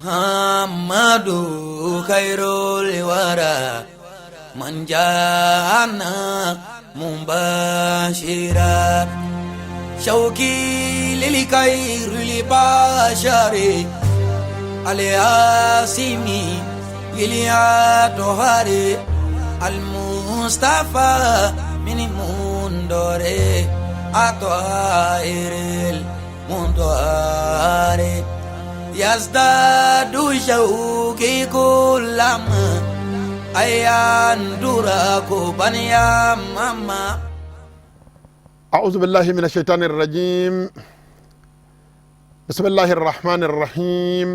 Muhammadu khairul wara man jana mumbashira shauki lil khairul bashari al-yasimi iliyatohari al-mustafa min mundore atwairil mundore yazdadu shauki kullama ayan duraku baniya mama. أعوذ بالله من الشيطان الرجيم. بسم الله الرحمن الرحيم.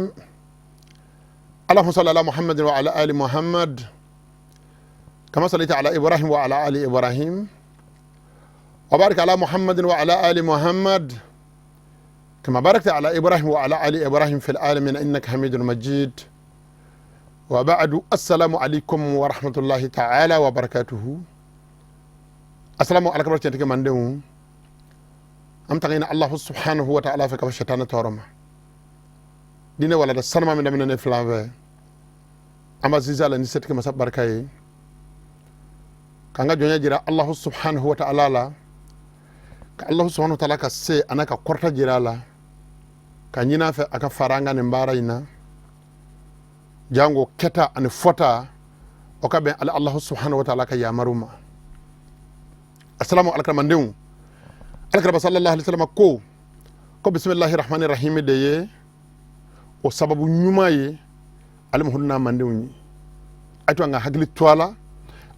اللهم صل على محمد وعلى آل محمد كما صليت على إبراهيم وعلى آل إبراهيم وبارك على محمد وعلى آل محمد كما باركت على إبراهيم وعلى آل إبراهيم في العالمين إنك حميد مجيد. وبعد السلام عليكم ورحمة الله تعالى وبركاته. السلام عليكم ورحمة الله وبركاته. أم تغينا الله سبحانه وتعالى فيك الشيطان تورما دينا ولا السلام من من الفلافة أما زيزال نسيتك مساب بركاي كanga jonya jira Allah subhanahu wa ta'ala la ka Allah subhanahu wa ta'ala ka se anaka korta jira la ka nyina fe aka faranga ne mbara ina jango keta ani fota o ka be Allah subhanahu wa ta'ala ka ya maruma. Assalamu alaikum mandew alakara sallallahu alaihi wasallam ko bismillahir rahmanir rahim de ye o sababu nyuma ye alim hunna mandew ni atu nga hagli toala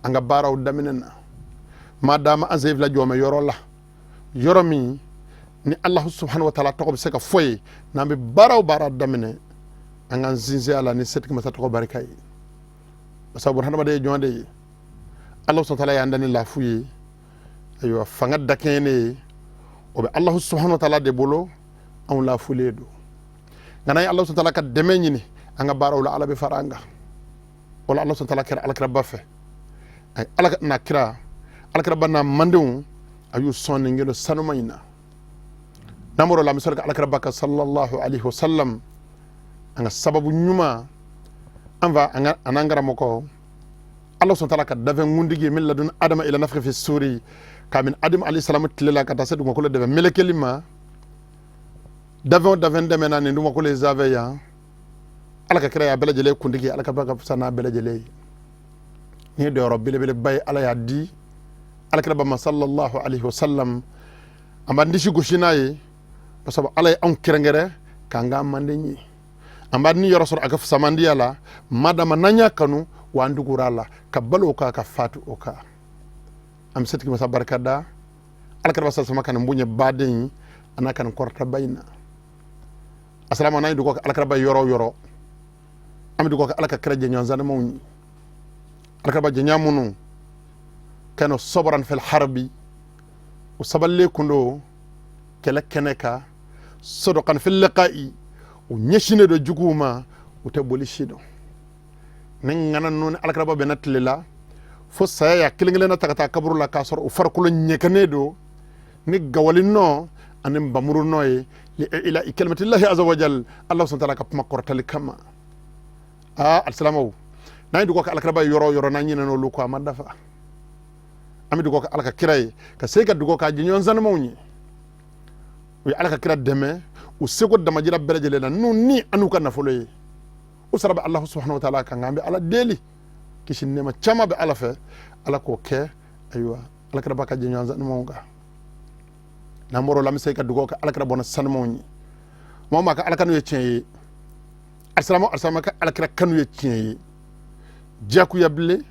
anga baraw daminena madama azayf la joma yorola yoromi ni Allah subhanahu wa ta'ala to ko be seka foye nambe baraw bara damine anga zinzi ala ni setki masa to ko barkay sababu hanama de jonde Allah subhanahu wa ta'ala yandani la fuye ayo fanga dakene o be Allah subhanahu wa ta'ala de bolo on la fuledo ngana Allah subhanahu wa ta'ala ka demenyini anga baraw la ala be faranga wala Allah subhanahu wa ta'ala kira alakra bafe ay alaka na kira alakra bana mandum ayu sonne ngelo sanumayna namoro la misal ka alakra baka sallallahu alaihi wasallam anga sababu nyuma anga anangara moko Allah subhanahu wa ta'ala ka dave ngundige min ladun adama ila nafkhi fi suri kamin adam alayhi salam tilela kata sedu ko le deve melekelima davon demena ne nduma ko le zaveya alaka kira ya belajele kundigi alaka baka sana belajele ni de rabbil bil bay ala ya di alaka ba sallallahu alaihi wasallam amba ndishi goshinaye basaba alay on kirengere kanga mandenyi amba ni yorosor aka samandiyala madama nanya kanu wa ndugurala kabalo ka fatu oka am setki masa barkada alakar basal sama kan mbunye baden anakan korta bayna. Assalamu alaykum ko alakar bay yoro am du ko alaka kreje nyon zana mawni alakar ba nyamunu kano sabran fil harbi wa saballe kundo kala keneka sodokan fil liqa'i o nyeshine do juguma o taboli shido nen ngana non alakar ba benatlela fo saya kilingile na takata kaburu la kasor o farkulo nyekane do ni gawalino anem bamuru noye li ila kalimatillahi azza wajal Allah subhanahu wa ta'ala ka pama kortali kama assalamu nay du ko ka alakra bay yoro na nyina no lu ko amadafa ami du ko ka alaka kiray ka sey ka du ko ka jinyon zan mawni wi alaka kira deme o sego dama jira berejele na nun ni anu kan na foloye usraba Allah subhanahu wa ta'ala ka ngambe ala deli kishin nema chama be ala fe ala ko ke aywa ala kra baka jinyon zan monga na moro lam sey ka dugo ka ala kra bona san mawni moma ka ala kanu ye tieye assalamu ka ala kra kanu ye tieye jaku yable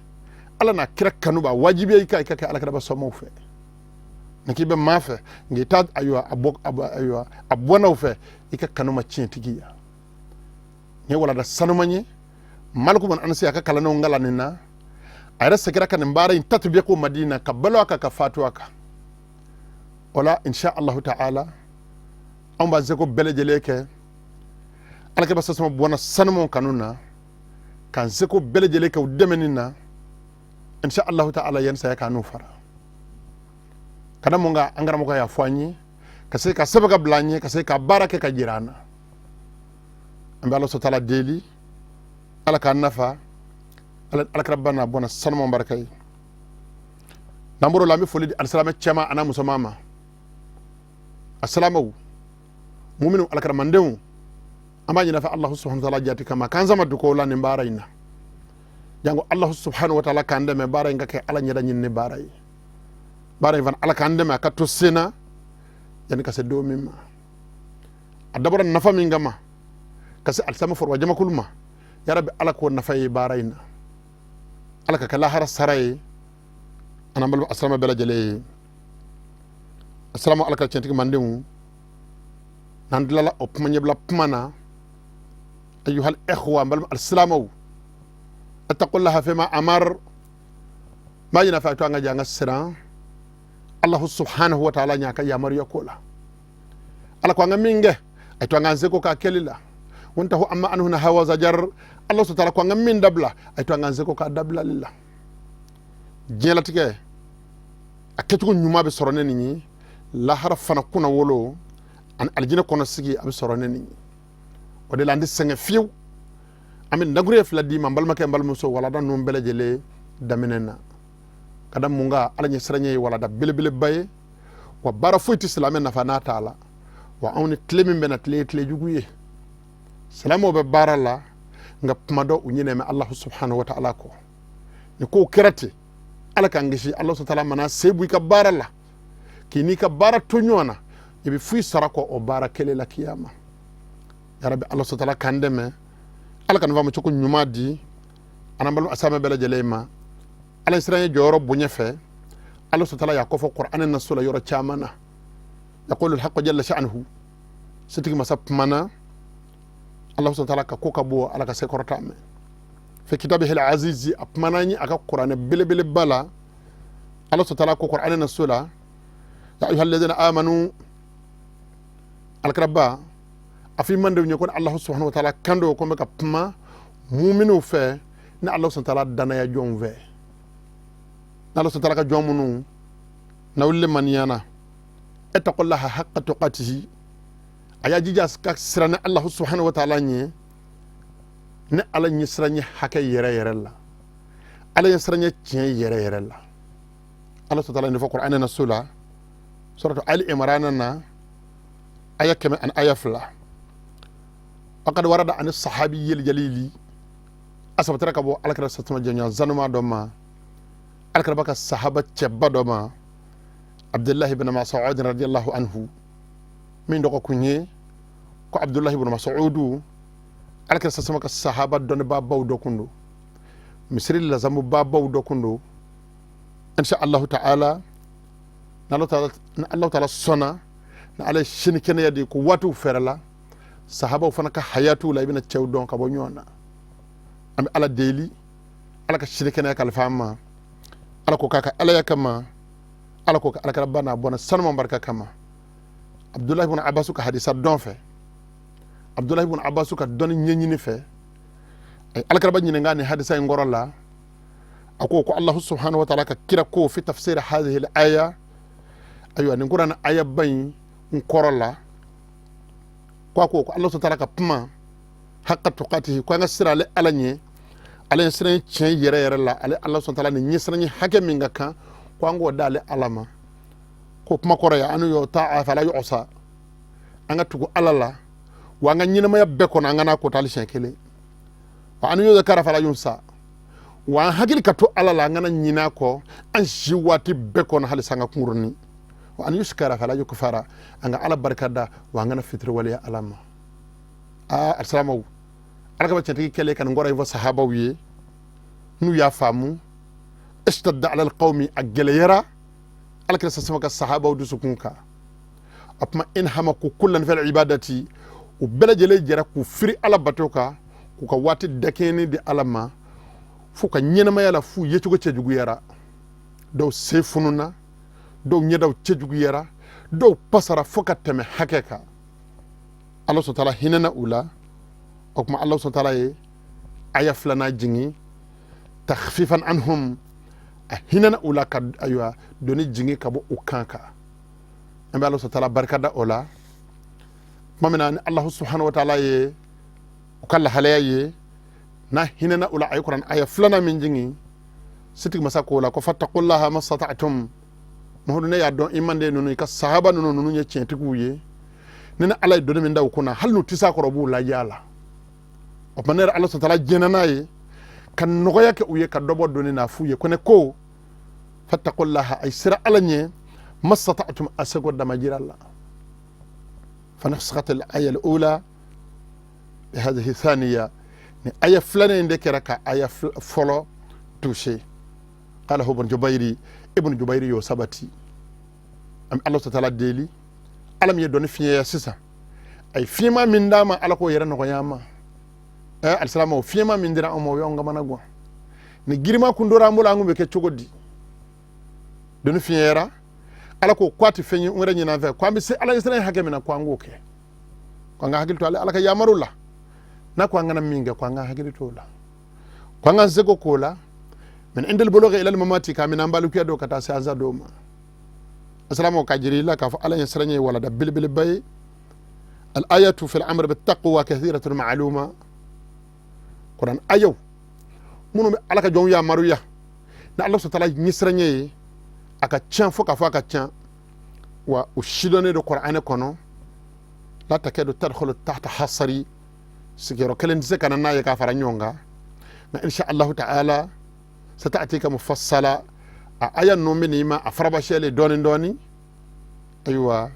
ala na kra kanu ba wajibi ka ala kra ba somo fe nakibe mafe ngita aywa abok aywa abona fe ika kanu ma tiye tigiya ne wala da sanumanye malku man ansi aka kala no ngala nina ayra sekira kan mbara in tatbiya ko madina kabalo aka ka fatu aka wala insha Allah ta'ala on ba zeko belejele ke alaka basa sama bona sanumo kanuna kan zeko belejele ke udemenina insha Allah ta'ala yansa ya kanu fara kada munga angara muka ya fwanyi kasai ka sabaga blanye kasai ka barake ka jirana an bɛ Allah subhanahu wa ta'ala deli ala ka nafa ala ka bana bona sanmo barkai namboro la mi foli al-salama chama ana musomama assalamu mu'minu ala ka mandewu amma nyina fa Allah subhanahu wa ta'ala jati kama kan zama duko la ni baraina jango Allah subhanahu wa ta'ala kan de me baray ngake ala nyada nyinne baray van ala kan de me ka to sena yani ka se do mimma adabara nafa min gama kasi al-sama for wajama kulma ya rabbi ala ko nafay barayna ala ka kala har saray ana mal aslama bela jale assalamu alaka centi mandemu nan dilala opma nyebla pmana ayuha al-ikhwa bal al-islamu attaqullaha fima amar ma yina fa to nga janga sira Allah subhanahu wa ta'ala nyaka ya mar yakola ala ko nga minge ay to nga zeko ka kelila wonta hu amma anhu na hawa zajar Allah subhanahu wa ta'ala ko nga min dabla ay to nga zeko ka dabla lillah jelatike aketu nyuma be sorone ni la harfana kuna wolo an aljina kono sigi ab sorone ni o de landi senge fiw amin nagure fla di ma balma ke balmu so wala dan no bele jele daminena kadam munga ala nyi sranye wala da bele baye wa bara fuiti islamen na fana taala wa awni tlemi bena tle juguye salamo be barala nga pmado unyine me Allah subhanahu wa ta'ala ko ni ko kirate ala kan gishi Allah subhanahu wa ta'ala mana sebu ka barala kini ka bara tonyona ibi fui sarako o bara kele la kiyama ya rabbi Allah subhanahu wa ta'ala kandeme ala kan vamu choko nyuma di anambalu asama bela jelema ala israye joro bunyefe Allah subhanahu wa ta'ala yakofo qur'anan nasula yoro chamana yaqulu al-haqq jalla sha'nuhu sitiki masap mana Allah subhanahu wa ta'ala ka koka bo ala ka sekorta me fi kitabihi al-aziz apmanani aka qur'an bele bala Allah subhanahu wa ta'ala ko qur'anan nasula ya ayyuhalladhina amanu al-karaba afi mande nyoko Allah subhanahu wa ta'ala kando ko meka pma mu'minu fe na Allah subhanahu wa ta'ala dana ya jomve na Allah subhanahu wa ta'ala ka jomunu na wulle maniyana ittaqullaha haqqa tuqatihi aya jijas ka sirana Allah subhanahu wa ta'ala nye ne ala nyi siranye hake yere la ala nyi siranye cien yere la Allah subhanahu wa ta'ala ne fa Qur'an na sura suratu Ali Imran na aya kama an ayafla وقد ورد عن الصحابي الجليل أسبت ركبوا على كرة ستما جنيا زنما دوما على كرة بك الصحابة تبا دوما عبد الله بن مسعود رضي الله عنه من دوكو كوني كو عبد الله بن مسعود على كرة ستما الصحابة دون بابا ودوكوندو مصري لازم بابا ودوكوندو إن شاء الله تعالى الله تعالى صنع على شنكنا يدي كواتو فرلا sahaba fana ka hayatu la ibina chewdon ka bo nyona am ala deli ala ka shirkene ka alfama ala ko kaka ala yakama ala ko ala ka bana bona sanmo barka kama Abdullah ibn Abbas ka hadisa don fe Abdullah ibn Abbas ka don nyenyini fe ay ala ka ba nyine ngani hadisa ngorola ako ko Allah subhanahu wa ta'ala ka kira ko fi tafsir hadhihi al-aya ayo ni ngurana aya bayin ngorola ko Allah subhanahu wa ta'ala ka pma haqqa tuqatihi ko nga sira le alanye ala sira cien yere la ala Allah subhanahu wa ta'ala ni sira ni hake minga kan ko ngo dale alama ko pma ko ya anu yo ta'a fala yu'sa anga tugo alala wa nga nyina ma yabbe ko na ngana ko tali shenkele wa anu yo zakara fala yunsa wa hakil ka to alala ngana nyina ko an jiwati be ko na halisa nga kurni wa an yuskara fala yukfara anga ala barkada wa ngana fitri waliya alama assalamu alaka ba centi kele kan ngora ivo sahaba wiye nu ya famu istadda ala alqawmi agelera alaka sama ka sahaba du sukunka apma in hamaku kullan fil ibadati u belajele jera ku firi ala batoka ku ka wati dakeni di alama fu ka nyena mayala fu yetugo cejugu yara do sefununa do nyedaw cejugu yara do pasara foka teme hakeka Allah subhanahu wa ta'ala hinana ula okuma Allah subhanahu wa ta'ala ayaflana jingi takhfifan anhum hinana ula ka aywa doni jingi kabo ukanka ambe Allah subhanahu wa ta'ala barkada ola mamina Allah subhanahu wa ta'ala ye ukalla halaye na hinana ula ay Qur'an aya flana min jingi sitik masakola ko fattaqullaha mastata'tum mohodu ne ya don imande nunu ka sahaba nunu nye tientikuye nina alay do min daw kuna hal nu tisa ko robu la yala o manera Allah subhanahu wa ta'ala jenanaye kan nogoya ke uye ka dobo do na fuye ko ne ko fattaqullaha ay sira alanye mastata'tum asago damajira Allah فنسخت الآية الأولى بهذه الثانية آية فلانة عندك ركع آية فلو توشي قاله ابن جبير يوسبتي أم الله تعالى ديلي ألم يدوني فيها سيسا أي فيما من داما على كو يرن غياما السلام فيما من درا أمو يونغ منغوا نجرما كندورا مولا ngumbe ke chogodi doni fiera ala ko kwati fenyi ngere nyina ve kwambi se ala isra hage mina kwangu ke kwanga hagil to ala ka yamarula na kwanga na minga kwanga hagil to la kwanga zego kola min indal bulugha ila al mamati kamina mbalu ke do kata sa azadoma assalamu kajiri la ka fa ala yasranye wala da bilbil bay al ayatu fi al amr bit taqwa kathiratu al ma'luma quran ayo munu ala ka jon ya maruya na allah subhanahu wa ta'ala nisranye aka tian foka foka tian wa ushidone do qur'ane kono la takadu tadkhulu tahta hasari sigero kelen zekana na yaka fara nyonga na insha Allah ta'ala sata'tika mufassala ayan no minima afraba shele doni aywa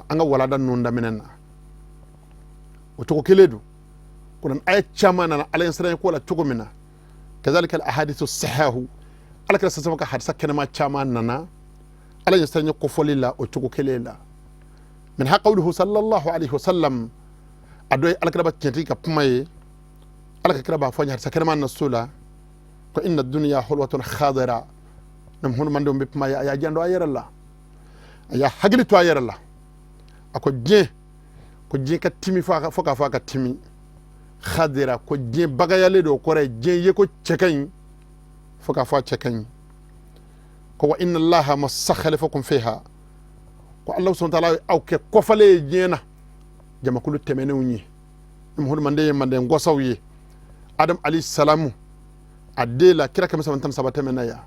anga wala dan nunda minena وتقول كليدو كنا أي شامانا على إنسان يقول تقومنا كذلك الأحاديث الصحيحة على كلا سمك حدث كنا شامانا على إنسان يقول الله وتقول كليلا من حق قوله صلى الله عليه وسلم أدوي على كلا بتجريك بماي على كلا بفاني حدث كنا نسولا فإن الدنيا حلوة خضراء نمهون من دون بماي أي جندو أير الله أي حقلي تو أير الله أكو جين ko jin ka timi foka faka timi khadira ko jin bagayale do kore jin ye ko cekan foka fa cekan ko wa inna allaha masakhalafakum fiha ko allah subhanahu wa ta'ala aw ke ko fale jina jama kulu temene unyi dum hol mande ngosawye adam alayhi salamu adela kira kam sabantam sabata menaya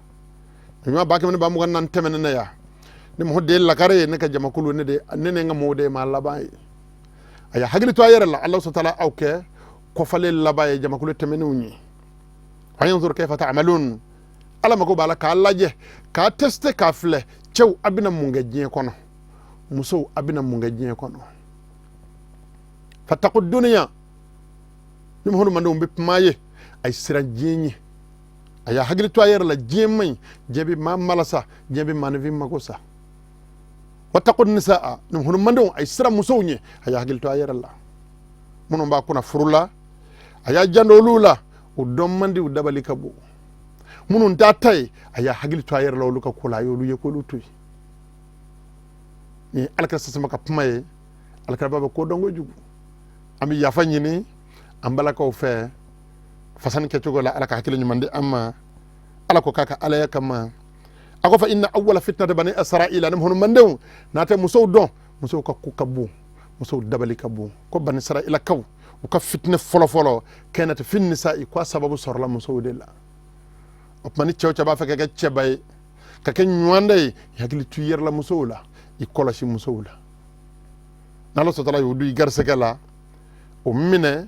ma baake men ba mu nan temene na ya dum hodde la kare ne ka jama kulu ne de ne nga mode ma labai aya hagli to ayere la allah subhanahu wa ta'ala awke ko fale labaye jama ko temenu ni ayanzur kayfa ta'malun ala mako bala ka laje ka teste ka fle cew abina munga jien kono muso abina munga jien kono fattaqu dunya dum hono mando mbip maye ay sira jieni aya hagli to ayere la jiemay jebi ma malasa jebi manvi makosa wattaqu nisaa num hono mando ay sira musowñe aya hagilto ayere Allah mono mba kuna furula aya jando lula o dommandi o dabali kabo mono datay aya hagilto ayere law luka kula yolu ye ko lutuy ni alka sasama ka pmaye alka baba ko dongo jugu ami yafanyi ni ambala ko fe fasan ke togola alka hakilo nyumande amma alako kaka alaya kama ako fa inna awwala fitnata bani israila nam hono mandew nata musow don musow ka kukabu musow dabali kabu ko bani israila kaw ko fitna folo kanat fi nisa'i ko sababu sorla musow de la o mani cewca ba fa ka cebay ka ken nyande yagli tuyer la musow la i kolashi musow la nalo so tala yudu garse kala o mine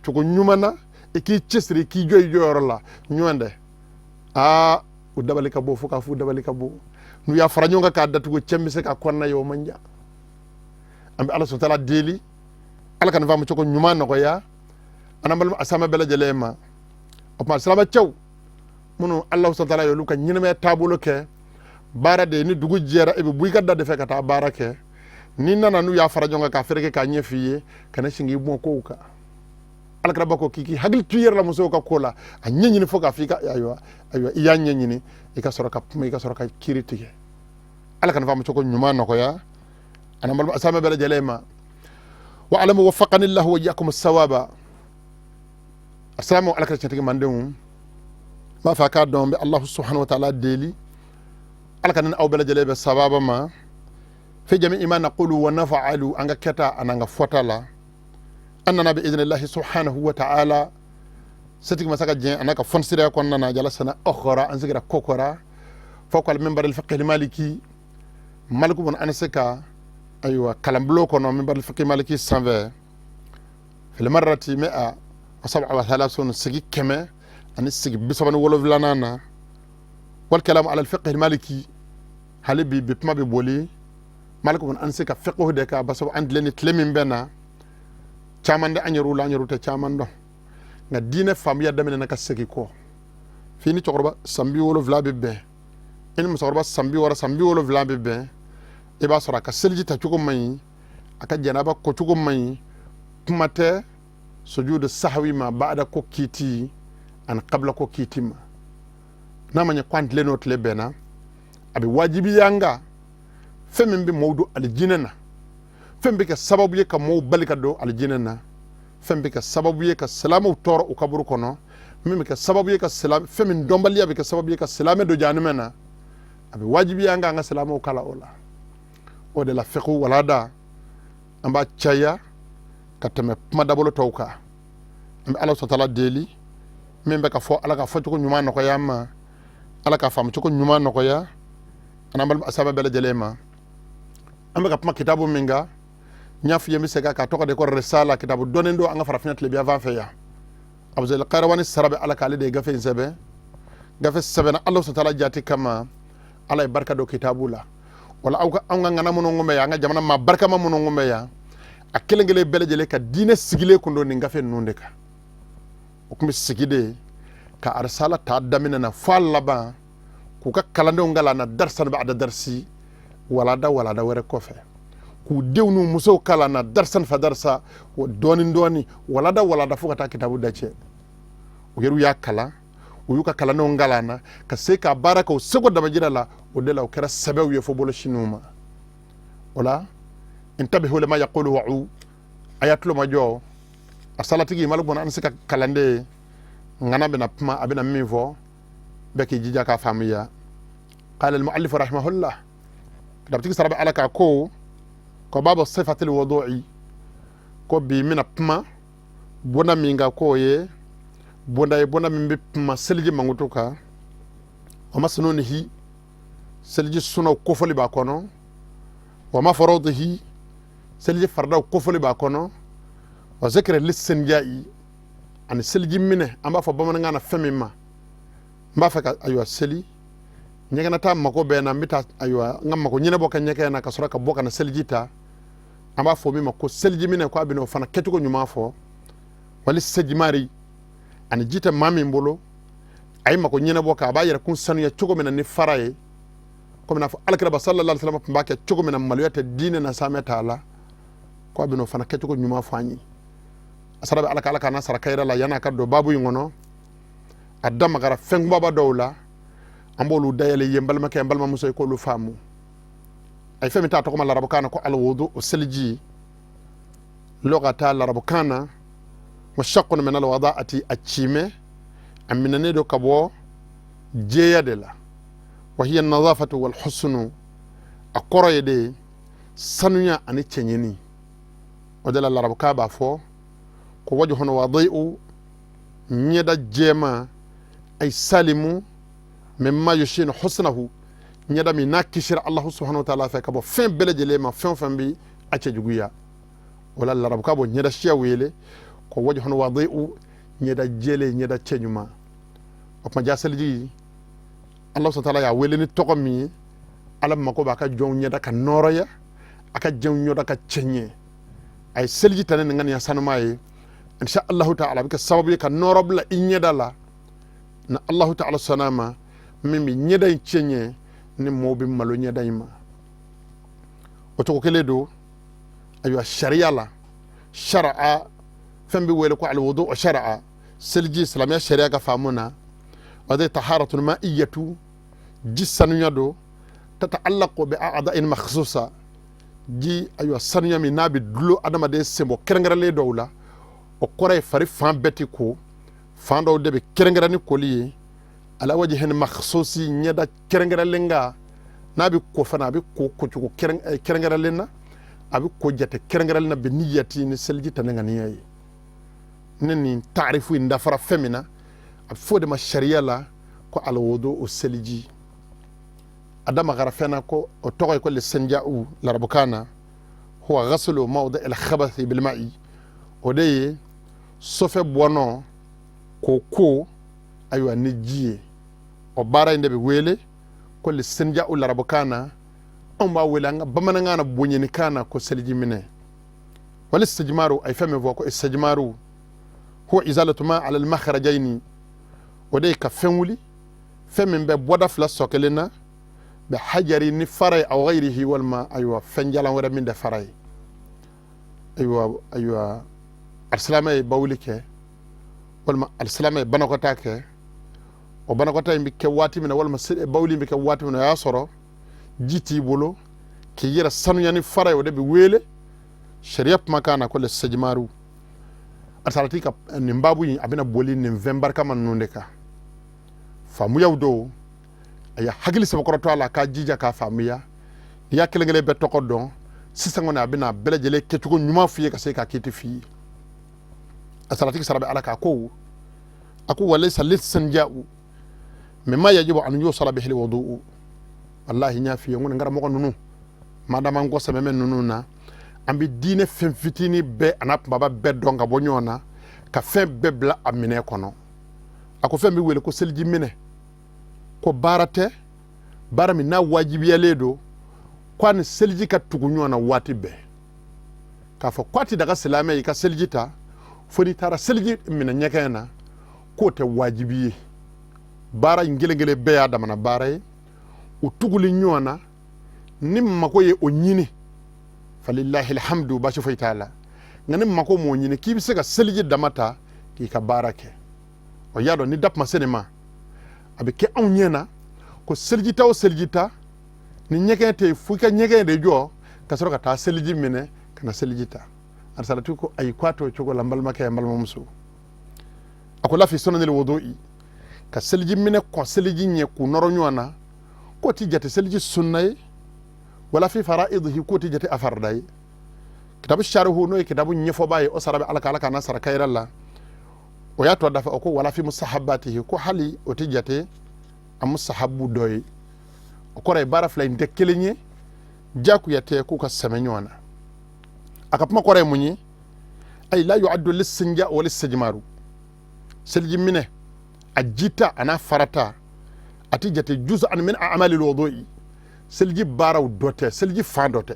to nyumana e ki cesri ki joy la nyande o dabali ka bo foka fu dabali ka bo nu ya faranyo ka datugo cembise ka konna yo manja ambe Allah subhanahu wa ta'ala deli ala kan famu coko nyuma no ko ya anambal asama bela jelema o ma salama cew munu Allah subhanahu wa ta'ala yo luka nyiname tabulo ke bara de ni dugu jera e buy ka dade fekata barake ni nana nu ya faranyo ka ferke ka nyefiye kana shingi mo ko ka alakra bako kiki hagil tuyer la muso ka kola a nyenyini foka fika aywa iya nyenyini ika soroka kiriti alaka na famu choko nyuma nako ya ana mal asama bela jalema wa alamu waffaqani allah wa iyyakum as-sawaba assalamu alaka chantigi mandum ma fa ka dombe allah subhanahu wa ta'ala deli alaka nan aw bela jaleba sababa ma fi jami' ma naqulu wa naf'alu anga keta ananga fotala annana bi idnillahi subhanahu wa ta'ala setig masaka jen anaka fonsira ko nana jala sana okhora an sigira kokora fokal minbar al-fiqh al-maliki maliku bon anasaka aywa kalamblo ko no minbar al-fiqh al-maliki 120 fil marrati 137 sigi keme an sigi bisaban wolof lanana wal kalam ala al-fiqh al-maliki halibi bipma be boli maliku bon anasaka fiqh de ka basabu and leni tlemin bena chamande anyaru la anyaru te chamando nga dine famiya damene naka segi ko fini chokroba sambi wolo vlabe be en musokroba sambi wolo vlabe be e ba sora ka selji ta chugo mai aka janaba ko chugo mai kumate sujud sahwi ma ba'da ko kiti an qabla ko kiti ma namanya kwant lenot le bena abi wajibi yanga femin bi mawdu aljinana fembe ka sababu ye ka mo balika do aljinana fembe ka sababu ye ka salamu toro u kaburu kono mimi ka sababu ye ka salam femin dombali abi ka sababu ye ka salame do janumena abi wajibi yanga nga salamu kala ola o de la fiqhu walada amba chaya katame madabolo tawka ambe Allah subhanahu deli membe ka fo ala ka fo ko nyuma noko yamma ala ka fam ko nyuma noko ya anambal asaba bela jelema ambe ka kitabu minga ñaf yemi sega ka toka de ko risala kitabu donendo anga farafina tele bi avant fe ya abdul qarawani sarabe ala kale de gafe sebe na Allah subhanahu jati kama ala barka do kitabula wala awga anga ngana mono ngombe ya nga jamana ma barka ma mono ngombe ya akelengele bele jele ka dine sigile kundo ni gafe nunde ka o kuma sigide ka arsala ta damina na fallaba ku ka kalando ngala na darsan ba'da darsi wala da were kofe ku dewnu muso kala na darsan fa darsa doni wala da fuka ta kitabu dace o yeru ya kala o yuka kala no ngalana ka se ka baraka o sego da bajira la o de la o kera sabaw ye fo bolo shinuma wala intabihu lima yaqulu wa'u ayatlu majo asalatigi malubona an sika kalande ngana bena pma abena mivo beki jija ka famiya qala al-muallif rahimahullah dabtigi sarabe alaka ko babu sifatil wudu'i ko bi mina pma bona minga ko ye bona mimbi pma selji mangutuka o masnunihi selji suno kofoli ba kono wa ma farudihi selji farda kofoli ba kono wa zikra lisinja'i an selji mine amba fo bamana ngana femima mba fa aywa seli nyegana ta mako be na mita aywa ngamma ko nyine boka nyeke na kasura ka boka na seljita amba fo mi mako selji mine ko abino fana ketugo nyuma fo wali sejimari an jita mami mbolo ay mako nyine boka ba yere kun sanu ya chugo mena ni faraye ko na fo alkira sallallahu alaihi wasallam mbake chugo mena maluyata dine na sameta ala ko abino fana ketugo nyuma fo anyi asarabe alaka na sara kayra la yana kaddo babu yingono adama gara feng baba dawla ambolu dayale yembalma ke mbalma musoy ko lu famu ay femi ta to ko mala rabukana ko al wudu o selji lugata la rabukana wa shaqqun min al wada'ati achime amina ne do kabo jeyadela wa hiya an-nadhafatu wal husnu akoroyede sanuya ani chenyeni odela la rabuka ba fo ko wajhun wadi'u nyeda jema ay salimu mimma yushinu husnahu nyada mi nakishira Allah subhanahu wa ta'ala fa kabo fin belejele ma fin bi ace juguya wala la rabu kabo nyada shiya wele ko wajhun wadi'u nyada jele nyada chenyuma o ma jasalji Allah subhanahu wa ta'ala ya wele ni toko mi alam mako ba ka jon nyada ka noroya aka jon nyoda ka chenye ay selji tanen ngani ya sanumaye insha Allah ta'ala bika sababu ka norobla inyada la na Allah ta'ala sanama mimi nyeda chenye ni mobi malo nyeda ima otoko keledo ayo sharia la shar'a fambi wele ko al wudu shar'a selji islamia sharia ga famuna wada taharatun ma'iyatu jisanu yado tata'allaqu bi a'da'in makhsusa ji ayo sanu mi nabi dulo adama de sembo kerengere dowla o kore fari fan beti ko fando de be kerengere ni koliye ala wajhin makhsusi nyada kerengere lenga nabi ko fana bi ko kerengere lenna abi ko jete kerengere lenna be niyati ni selji tananga niyi نني تعرفوا إن دفر فمنا أفود ما الشريعة لا كو على وضوء السلجي أدام غرفنا كو أتوقع كل السنجاء لربكانا هو غسل موضع الخبث بالماء ودي sofe bono koko aywa nijie o bara inde be wele ko le senja ul rabokana on ba welanga bamananga na bonyeni kana ko selji mine wal istijmaru ay fami ko istijmaru huwa izalatu ma ala al makhrajaini ودي كفنولي فمن بودا فلا سوكلنا بحجر نفري او غيره والما ايوا فنجلا ورا من دفري ايوا السلامه باوليكه والما السلامه بنكوتاكه وبنكوتا مبك واتي من والما باولي مبك واتي من ياسورو جيتي بولو كي يرا سانو يعني فري ودي بيويله شريعه مكانا كل السجمارو asalatika nimbabu yi abina boli nim vembar kama nundeka famu yawdo aya hagili se bokoro to ala ka jija ka famuya ya kelengele betto ko don sisangona abina belejele ketugo nyuma fiye ka se ka kiti fi asalatika sarabe ala ka ko aku walaysa lisanja'u mimma yajibu an yusala bihi alwudu wallahi nya fiye ngon ngara moko nunu madama ngo se memen nunu na ambi dine fen fitini be anap baba be donga bonyona ka fen be bla amine kono ako fen bi wele ko selji mine ko barate barami na wajibi yaledo kwani selji ka tugunyona wati be ka fo kwati daga salame ka selji ta foni tara selji mine nyekena ko te wajibi bara ngele be adama na bare o tuguli nyona nimma ko ye o nyini falillahi alhamdu ba shufai taala ngani mako mo nyini ki bisega selji damata ki ka barake o yado ni dap masenema abike on nyena ko seljita ni nyekete fuka nyeke de jo kasoro ka ta selji mine kana seljita arsalatu ko ay kwato chogo lambal make mbal momsu akola fi sunan alwudu'i ka selji mine ko selji nye ku noro nyona ko ti jate selji sunnay ولا في فرائضه كوتي جتي أفرداي كتاب الشارح نوي كتاب نيفو باي أسرب على كالا نصر كير الله وياتو دافع أكو ولا في مستحباته كو حالي وتجتي المستحب دوي أكو عبارة فلين دكيلني جاكو يتي كو كسمنيوانا أكبر كوري مني أي لا يعد للسنجاء وللسجمار سلجي منه أجيتا أنا فرتا أتجتي جزءا من أعمال الوضوء selji baraw dote selji fa dote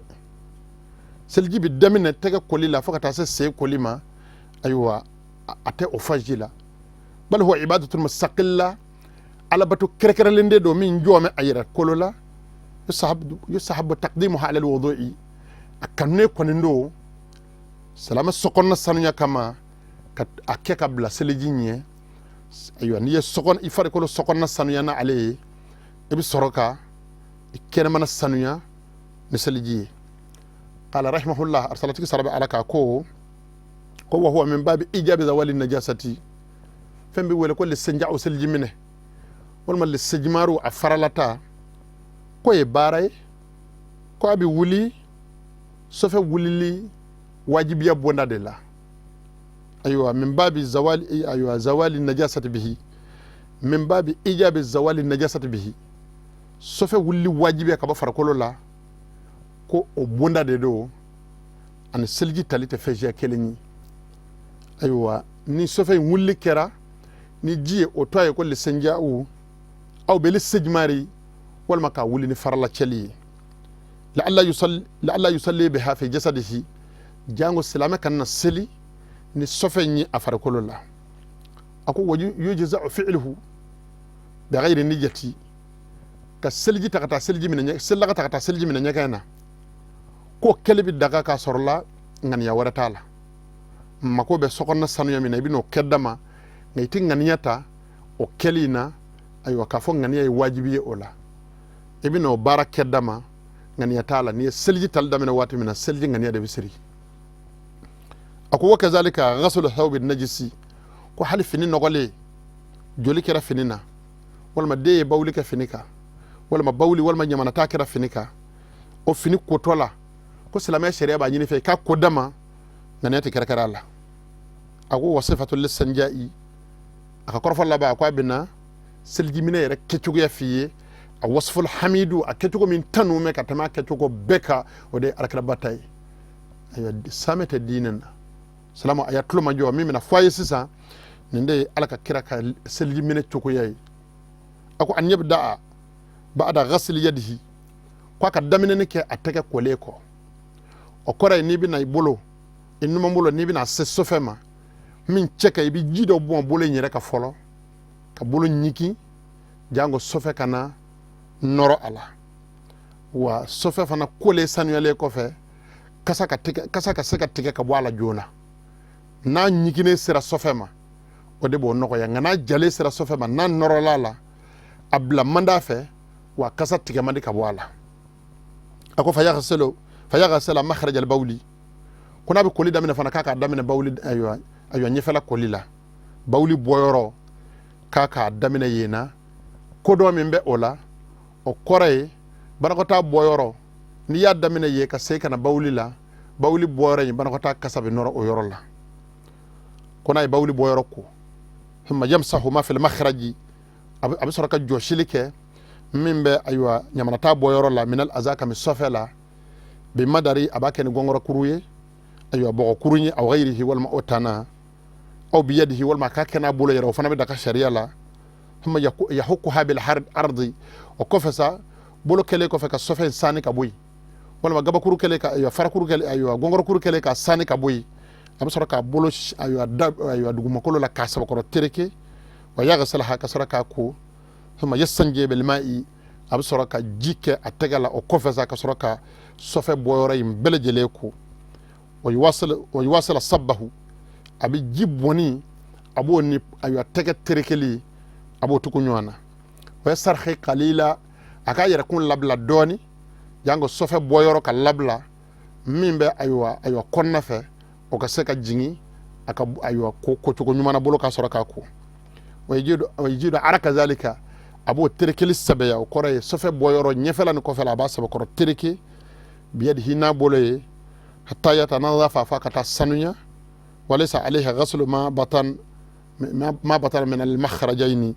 selji bi damine tege kolila fakata se kolima aywa ate ofajila bal huwa ibadatu mustaqilla ala batu krekrelende do min jome ayira kolola yusahabu taqdimuha ala alwudu'i akanne konindo salama sokonna sanunya kama akeka bla selji nye aywa ni sokon ifare kolo sokonna sanunya na ale ebi soroka كان من السنوية نسلجي قال رحمه الله أرسلتك سرب على كاكو هو من باب إيجاب زوال النجاسة فين بيقول كل السنجاء وسلجي منه ولما السجمارو أفرلتا كوي باراي كو أبي ولي سوف ولي واجب يبونا دلا أيوة من باب زوال أيوة زوال النجاسة به من باب إيجاب زوال النجاسة به sofe wuli wajibi ka ba farakolo la ko o bonda de do an selji talite feje keleni aywa ni sofe wuli kera ni jie o toye ko le senja'u aw be le sejmari wal maka wuli ni farala cheli la alla yusalli biha fi jasadihi jango salama kan seli ni sofe ni afarakolo la ako waju yujza fi'luhu bi ghayri niyyati ka selji takata selji minanya sellaga takata selji minanya kana ko kelbi daga ka sorla ngan ya wara tala mako be sokonna sanu ya mina bino keddama ngayti nganiyata o kelina aywa ka fo nganiya wajibi ola ibino bara keddama nganiya tala ni selji tal damina wati mina selji nganiya de bisiri ako wakazalika ghaslu thawb an-najisi ko halifini nogole joli kera finina wal de bawlika finika wala ma bawli wala ma nyamana takira finika o fini kotola ko silama sharia ba nyini fe ka kodama na nete karakara Allah ako wasifatul lisanja'i aka korfa laba ko abina selji mine yere kecugo ya fiye a wasful hamidu a kecugo min tanu me ka tama kecugo beka ode alakra batay ayo samete dinen salama ayatlu ma jo mi mina foye sisa ninde alaka kira ka selji mine cugo yayi ako an yabda ba'da ghasl yadihi ko ka damine ne ke ateke kole ko o kora ni bi na ibolo inu mambulo ni bi na se sofema min cheka ibi jido bon bolo nyere ka folo ka bolo nyiki jango sofe kana noro ala wa sofe fana kole sanuele ko fe kasa ka seka tike ka bwala jona na nyiki ne sira sofe ma o de bo noko ya ngana jale sira sofe ma na noro lala abla manda fe wa kasa tike mandi ka bwala ako fayaga sela makhraj al bawli kuna bi koli damina fana kaka damina bawli aywa nyefela kolila bawli boyoro kaka damina yena kodo min be ola o koray banakota boyoro ni ya damina ye ka sey kana bawli la bawli boyoro ni banakota kasabe noro o yoro la kuna bawli boyoro ko thumma yamsahu ma fil makhraji abi soraka joshilike min be aywa nyamanata boyoro la minal azaka mi sofela bi madari abake ni gongoro kuruye aywa bo kurunyi aw ghayrihi wal ma'utana aw bi yadihi wal makakana bolo yara fana be daka sharia la thumma yahukkuha bil ardi o kofasa bolo kele ko fe ka sofen sani ka boy wala ma gaba kuru kele ka aywa fara kuru kele aywa gongoro kuru kele ka sani ka boy am soraka bolo aywa duguma kolo la kasaba ko tereke wa yaghsalaha ka soraka ko thumma yassanje bil ma'i am soraka jike ategala o kofasa ka soraka sofe boyora yim belejele ko wa yuwasil sabbahu abi jiboni abo ni ayo tege terekeli abo tukunywana wa sarhi qalila aka yara kun labla doni jango sofe boyoro ka labla mimbe ayo konna fe o ka seka jingi aka ayo ko tukunywana bolo ka soraka ko wa yijidu araka zalika abo terekeli sabeya o kore sofe boyoro nyefela ni ko fela ba sabo ko tereke biyadihi na boloye hatta yatanadhafa fakata sanunya walaysa alayha ghaslu ma batan min al makhrajaini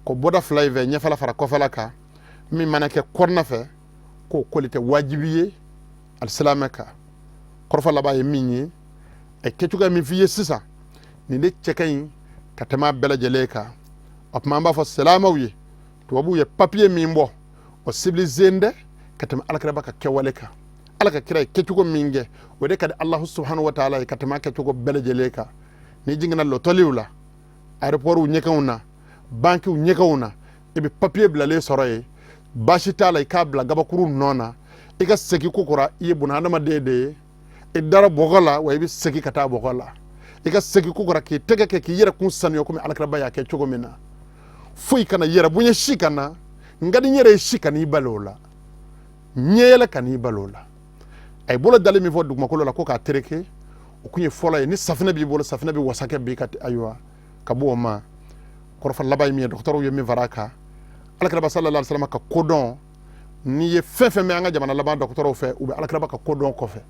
ko boda flavor nyafala fara ko falaka mi manake korna fe ko kolite wajibiye al salamaka korfa la baye minyi e ketuga mi fiye sisa ni de chekayin katama bela jeleka op mamba fo salamawi to wabu ye papier mi mbo o civilisende katama alakra ka kewaleka alaka kira ketugo minge wode kadi Allah subhanahu wa ta'ala katama ketugo belejeleka ni jingina lo toliwla aéroport u nyekawna banque u nyekawna ibe papier blale soroye bashitala ikabla gabakuru nona iga seki kokora iye bunana ma dede idara bogola wa ibe seki kata bogola iga seki kokora ki tege ke ki yera kun sanyo ko mi alakra baya ke tugo mina fuy kana yera bunya shikana ngadi nyere shikani balola nyela kani balola ay bolo dale mi voddu makolo la ko ka tereke o kunye fola ni safina bi bolo safina bi wasake bi kat aywa kabo ma korfa labay mi docteur yemi varaka alakra sallallahu alaihi wasallam ka kodon ni ye fefe me anga jamana laba docteur fe ou alakra ka kodon ko fe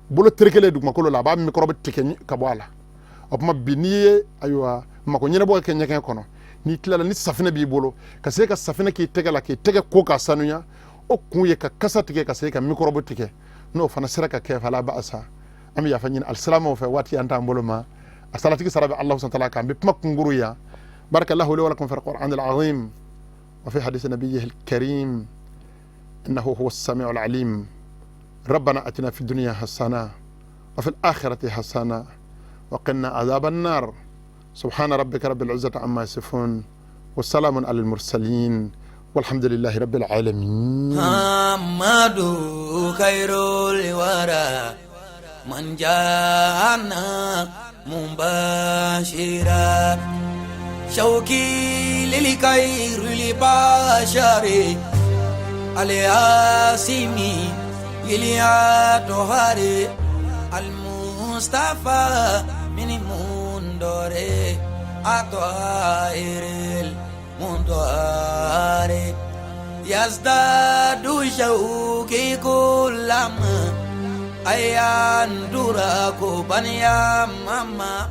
bolo tereke le du makolo la ba microbe tike kabo ala opma bi ni aywa mako nyene bo ke nyeken kono ni tilala ni safina bi bolo ka se ka safina ki tegala ki tege ko ka sanunya o kunye ka kasa tike ka se ka microbe tike no fana siraka ke fala ba'sa am ya fanyin al-salamu fa wati anta amboluma asalatiki sarabi Allah subhanahu wa ta'ala kan bi makunguru ya barakallahu li wa lakum fi al-Qur'an al-azim wa fi hadith nabiyhi al-karim innahu huwa as-sami'u al-alim ربنا أتنا في الدنيا حسنة وفي الآخرة حسنة وقنا عذاب النار سبحان ربك رب العزة عما يصفون والسلام على المرسلين والحمد لله رب العالمين محمد خير الورى من جاءنا مباشرا شوقي للخير لبشر الياسمي إلياتوهاري المصطفى من مندوري أطائر المندوري يزداد شوقي كلما أيان دراكو بنيا ماما